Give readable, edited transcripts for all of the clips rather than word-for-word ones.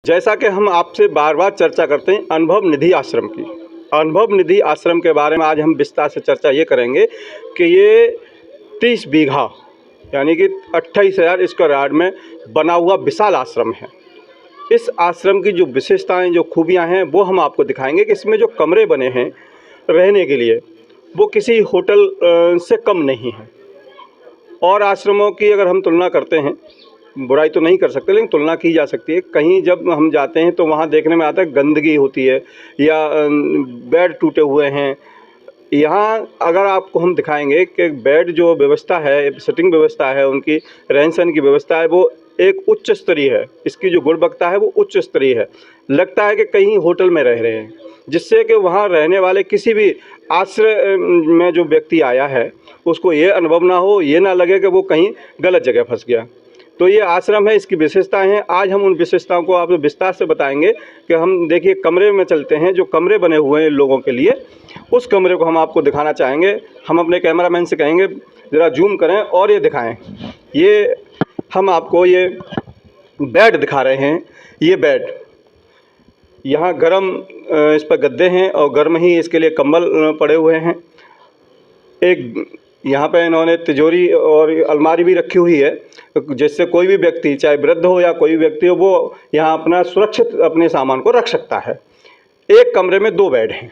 जैसा कि हम आपसे बार-बार चर्चा करते हैं अनुभव निधि आश्रम की। अनुभव निधि आश्रम के बारे में आज हम विस्तार से चर्चा ये करेंगे कि ये 30 बीघा यानी कि 28,000 स्क्वायर यार्ड में बना हुआ विशाल आश्रम है। इस आश्रम की जो विशेषताएँ, जो खूबियाँ हैं, वो हम आपको दिखाएँगे कि इसमें जो कमरे बने हैं रहने के लिए, वो किसी होटल से कम नहीं हैं। और आश्रमों की अगर हम तुलना करते हैं, बुराई तो नहीं कर सकते लेकिन तुलना की जा सकती है। कहीं जब हम जाते हैं तो वहाँ देखने में आता है गंदगी होती है या बेड टूटे हुए हैं। यहाँ अगर आपको हम दिखाएंगे कि बेड जो व्यवस्था है, सिटिंग व्यवस्था है, उनकी रहन-सहन की व्यवस्था है, वो एक उच्च स्तरीय है। इसकी जो गुणवत्ता है वो उच्च स्तरीय है। लगता है कि कहीं होटल में रह रहे हैं, जिससे कि वहाँ रहने वाले किसी भी आश्रय में जो व्यक्ति आया है उसको ये अनुभव ना हो, ये ना लगे कि वो कहीं गलत जगह फँस गया। तो ये आश्रम है, इसकी विशेषताएँ हैं। आज हम उन विशेषताओं को आपको विस्तार से बताएँगे कि हम देखिए कमरे में चलते हैं, जो कमरे बने हुए हैं लोगों के लिए, उस कमरे को हम आपको दिखाना चाहेंगे। हम अपने कैमरामैन से कहेंगे ज़रा ज़ूम करें और ये दिखाएँ। ये हम आपको ये बेड दिखा रहे हैं। ये बेड यहाँ गर्म इस पर गद्दे हैं और गर्म ही इसके लिए कंबल पड़े हुए हैं। एक यहाँ पे इन्होंने तिजोरी और अलमारी भी रखी हुई है, जिससे कोई भी व्यक्ति, चाहे वृद्ध हो या कोई भी व्यक्ति हो, वो यहाँ अपना सुरक्षित अपने सामान को रख सकता है। एक कमरे में 2 बेड हैं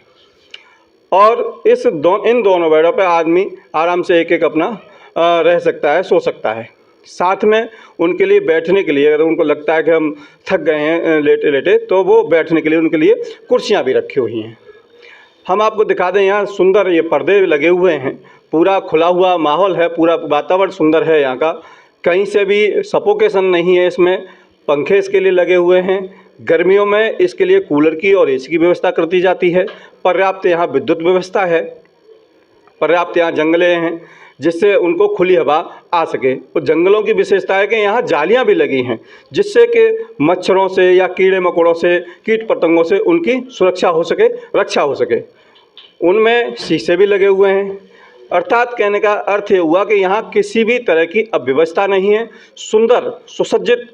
और इन दोनों बेडों पे आदमी आराम से एक-एक अपना रह सकता है, सो सकता है। साथ में उनके लिए बैठने के लिए, अगर उनको लगता है कि हम थक गए हैं लेटे-लेटे, तो वो बैठने के लिए उनके लिए कुर्सियाँ भी रखी हुई हैं। हम आपको दिखा दें, यहाँ सुंदर ये पर्दे लगे हुए हैं, पूरा खुला हुआ माहौल है, पूरा वातावरण सुंदर है यहाँ का। कहीं से भी सफोकेशन नहीं है इसमें। पंखे इसके लिए लगे हुए हैं। गर्मियों में इसके लिए कूलर की और एसी की व्यवस्था कर दी जाती है। पर्याप्त यहाँ विद्युत व्यवस्था है। पर्याप्त यहाँ जंगले हैं जिससे उनको खुली हवा आ सके। तो जंगलों की विशेषता है कि यहाँ जालियाँ भी लगी हैं, जिससे कि मच्छरों से या कीड़े मकोड़ों से, कीट पतंगों से उनकी सुरक्षा हो सके, रक्षा हो सके। उनमें शीशे भी लगे हुए हैं। अर्थात कहने का अर्थ ये हुआ कि यहाँ किसी भी तरह की अव्यवस्था नहीं है। सुंदर, सुसज्जित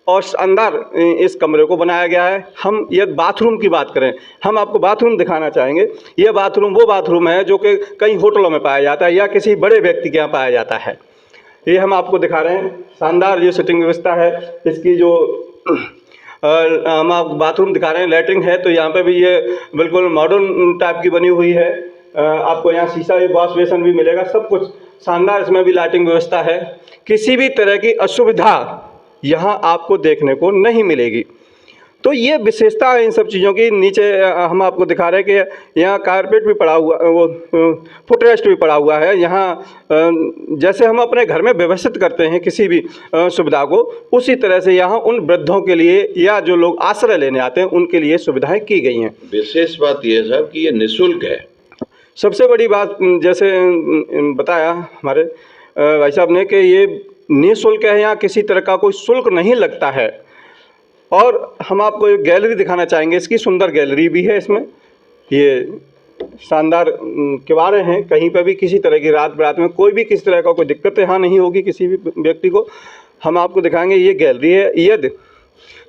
और शानदार इस कमरे को बनाया गया है। हम ये बाथरूम की बात करें, हम आपको बाथरूम दिखाना चाहेंगे। ये बाथरूम वो बाथरूम है जो कि कई होटलों में पाया जाता है या किसी बड़े व्यक्ति के यहाँ पाया जाता है। ये हम आपको दिखा रहे हैं। शानदार ये सिटिंग व्यवस्था है। इसकी जो हम आपको बाथरूम दिखा रहे हैं, लैट्रिन है, तो यहाँ पे भी ये बिल्कुल मॉडर्न टाइप की बनी हुई है। आपको यहाँ शीशा भी, वॉश बेसन भी मिलेगा, सब कुछ शानदार इसमें भी लाइटिंग व्यवस्था है। किसी भी तरह की असुविधा यहाँ आपको देखने को नहीं मिलेगी। तो ये विशेषता है इन सब चीज़ों की। नीचे हम आपको दिखा रहे हैं कि यहाँ कारपेट भी पड़ा हुआ, वो फुटरेस्ट भी पड़ा हुआ है। यहाँ जैसे हम अपने घर में व्यवस्थित करते हैं किसी भी सुविधा को, उसी तरह से यहाँ उन वृद्धों के लिए या जो लोग आश्रय लेने आते हैं उनके लिए सुविधाएं की गई हैं। विशेष बात यह है साहब कि ये निःशुल्क है। सबसे बड़ी बात जैसे बताया हमारे भाई साहब ने कि ये निःशुल्क है, यहाँ किसी तरह का कोई शुल्क नहीं लगता है। और हम आपको एक गैलरी दिखाना चाहेंगे। इसकी सुंदर गैलरी भी है इसमें। ये शानदार किवाड़े हैं। कहीं पर भी किसी तरह की रात बिरात में कोई भी किसी तरह का कोई दिक्कत यहाँ नहीं होगी किसी भी व्यक्ति को। हम आपको दिखाएंगे ये गैलरी है। यदि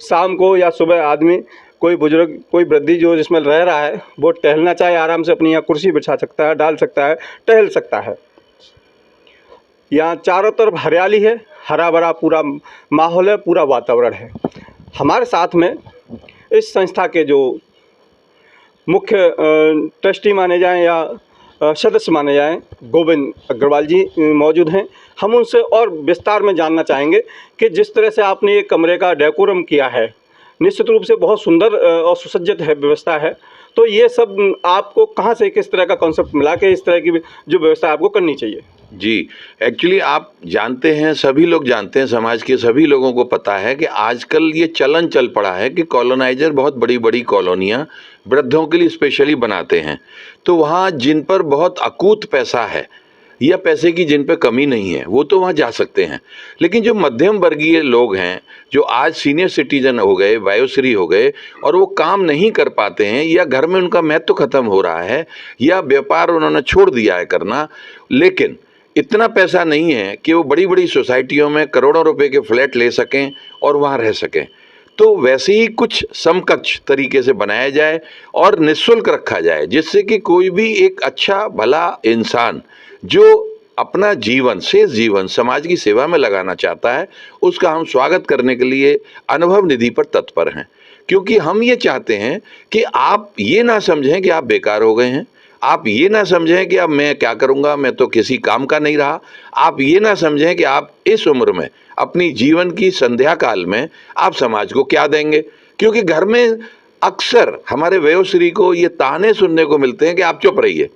शाम को या सुबह आदमी, कोई बुजुर्ग, कोई वृद्धि जो जिसमें रह रहा है, वो टहलना चाहे आराम से अपनी यहाँ कुर्सी बिछा सकता है, डाल सकता है, टहल सकता है। यहाँ चारों तरफ हरियाली है, हरा भरा पूरा माहौल है, पूरा वातावरण है। हमारे साथ में इस संस्था के जो मुख्य ट्रस्टी माने जाएं या सदस्य माने जाएं, गोविंद अग्रवाल जी मौजूद हैं। हम उनसे और विस्तार में जानना चाहेंगे कि जिस तरह से आपने ये कमरे का डेकोरम किया है, निश्चित रूप से बहुत सुंदर और सुसज्जित है, व्यवस्था है। तो ये सब आपको कहाँ से, किस तरह का कॉन्सेप्ट मिला कि इस तरह की जो व्यवस्था आपको करनी चाहिए? जी, एक्चुअली आप जानते हैं, सभी लोग जानते हैं, समाज के सभी लोगों को पता है कि आजकल ये चलन चल पड़ा है कि कॉलोनाइजर बहुत बड़ी बड़ी कॉलोनियाँ वृद्धों के लिए स्पेशली बनाते हैं। तो वहाँ जिन पर बहुत अकूत पैसा है या पैसे की जिन पे कमी नहीं है, वो तो वहाँ जा सकते हैं। लेकिन जो मध्यम वर्गीय लोग हैं, जो आज सीनियर सिटीजन हो गए, वयोश्री हो गए, और वो काम नहीं कर पाते हैं या घर में उनका महत्व खत्म हो रहा है या व्यापार उन्होंने छोड़ दिया है करना, लेकिन इतना पैसा नहीं है कि वो बड़ी बड़ी सोसाइटियों में करोड़ों रुपए के फ्लैट ले सकें और वहाँ रह सकें, तो वैसे ही कुछ समकक्ष तरीके से बनाया जाए और निःशुल्क रखा जाए, जिससे कि कोई भी एक अच्छा भला इंसान जो अपना जीवन, शेष जीवन समाज की सेवा में लगाना चाहता है, उसका हम स्वागत करने के लिए अनुभव निधि पर तत्पर हैं। क्योंकि हम ये चाहते हैं कि आप ये ना समझें कि आप बेकार हो गए हैं, आप ये ना समझें कि अब मैं क्या करूंगा, मैं तो किसी काम का नहीं रहा। आप ये ना समझें कि आप इस उम्र में अपनी जीवन की संध्या काल में आप समाज को क्या देंगे। क्योंकि घर में अक्सर हमारे वयोश्री को ये ताने सुनने को मिलते हैं कि आप चुप रहिए,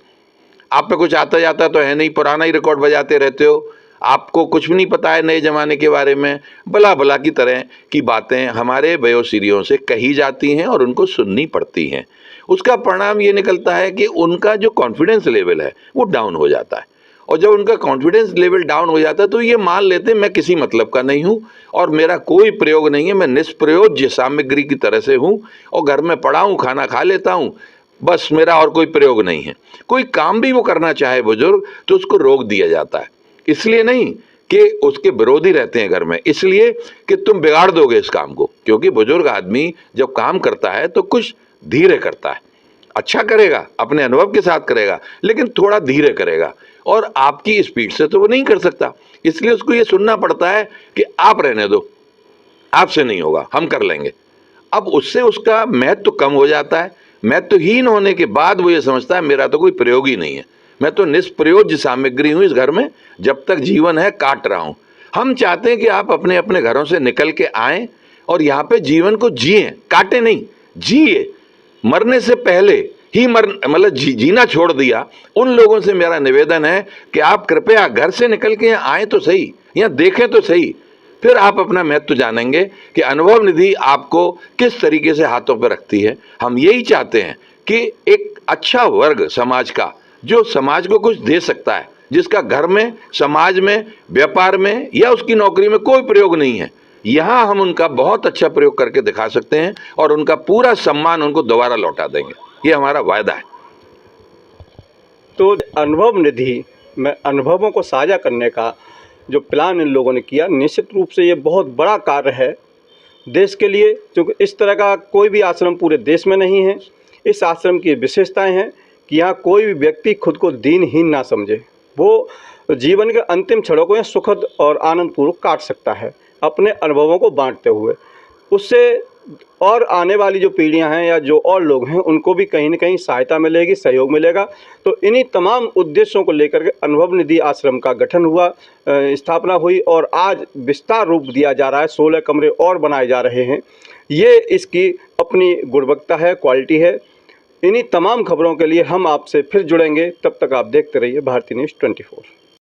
आप पे कुछ आता जाता तो है नहीं, पुराना ही रिकॉर्ड बजाते रहते हो, आपको कुछ भी नहीं पता है नए जमाने के बारे में। भला भला की तरह की बातें हमारे वयोश्रीयों से कही जाती हैं और उनको सुननी पड़ती हैं। उसका परिणाम ये निकलता है कि उनका जो कॉन्फिडेंस लेवल है वो डाउन हो जाता है, और जब उनका कॉन्फिडेंस लेवल डाउन हो जाता है तो ये मान लेते हैं मैं किसी मतलब का नहीं हूँ और मेरा कोई प्रयोग नहीं है, मैं निष्प्रयोज्य सामग्री की तरह से हूँ और घर में पड़ा हूँ, खाना खा लेता हूँ, बस मेरा और कोई प्रयोग नहीं है। कोई काम भी वो करना चाहे बुजुर्ग तो उसको रोक दिया जाता है, इसलिए नहीं कि उसके विरोधी रहते हैं घर में, इसलिए कि तुम बिगाड़ दोगे इस काम को। क्योंकि बुजुर्ग आदमी जब काम करता है तो कुछ धीरे करता है, अच्छा करेगा, अपने अनुभव के साथ करेगा, लेकिन थोड़ा धीरे करेगा, और आपकी स्पीड से तो वो नहीं कर सकता। इसलिए उसको ये सुनना पड़ता है कि आप रहने दो, आपसे नहीं होगा, हम कर लेंगे। अब उससे उसका महत्व कम हो जाता है। महत्वहीन होने के बाद वो ये समझता है मेरा तो कोई प्रयोग ही नहीं है, मैं तो निष्प्रयोज्य सामग्री हूं इस घर में, जब तक जीवन है काट रहा हूं। हम चाहते हैं कि आप अपने अपने घरों से निकल के आएं और यहाँ पे जीवन को जिए, काटे नहीं, जिए। मरने से पहले ही मतलब जीना छोड़ दिया। उन लोगों से मेरा निवेदन है कि आप कृपया घर से निकल के यहाँ आए तो सही, यहाँ देखें तो सही, फिर आप अपना महत्व जानेंगे कि अनुभव निधि आपको किस तरीके से हाथों पर रखती है। हम यही चाहते हैं कि एक अच्छा वर्ग समाज का, जो समाज को कुछ दे सकता है, जिसका घर में, समाज में, व्यापार में या उसकी नौकरी में कोई प्रयोग नहीं है, यहाँ हम उनका बहुत अच्छा प्रयोग करके दिखा सकते हैं और उनका पूरा सम्मान उनको दोबारा लौटा देंगे। ये हमारा वायदा है। तो अनुभव निधि में अनुभवों को साझा करने का जो प्लान इन लोगों ने किया, निश्चित रूप से ये बहुत बड़ा कार्य है देश के लिए, क्योंकि इस तरह का कोई भी आश्रम पूरे देश में नहीं है। इस आश्रम की विशेषताएं हैं कि यहाँ कोई भी व्यक्ति खुद को दीनहीन ना समझे, वो जीवन के अंतिम क्षणों को यहाँ सुखद और आनंदपूर्वक काट सकता है अपने अनुभवों को बांटते हुए। उससे और आने वाली जो पीढ़ियां हैं या जो और लोग हैं उनको भी कहीं न कहीं सहायता मिलेगी, सहयोग मिलेगा। तो इन्हीं तमाम उद्देश्यों को लेकर के अनुभव निधि आश्रम का गठन हुआ, स्थापना हुई और आज विस्तार रूप दिया जा रहा है। 16 कमरे और बनाए जा रहे हैं। ये इसकी अपनी गुणवत्ता है, क्वालिटी है। इन्हीं तमाम खबरों के लिए हम आपसे फिर जुड़ेंगे, तब तक आप देखते रहिए भारती न्यूज़ 24।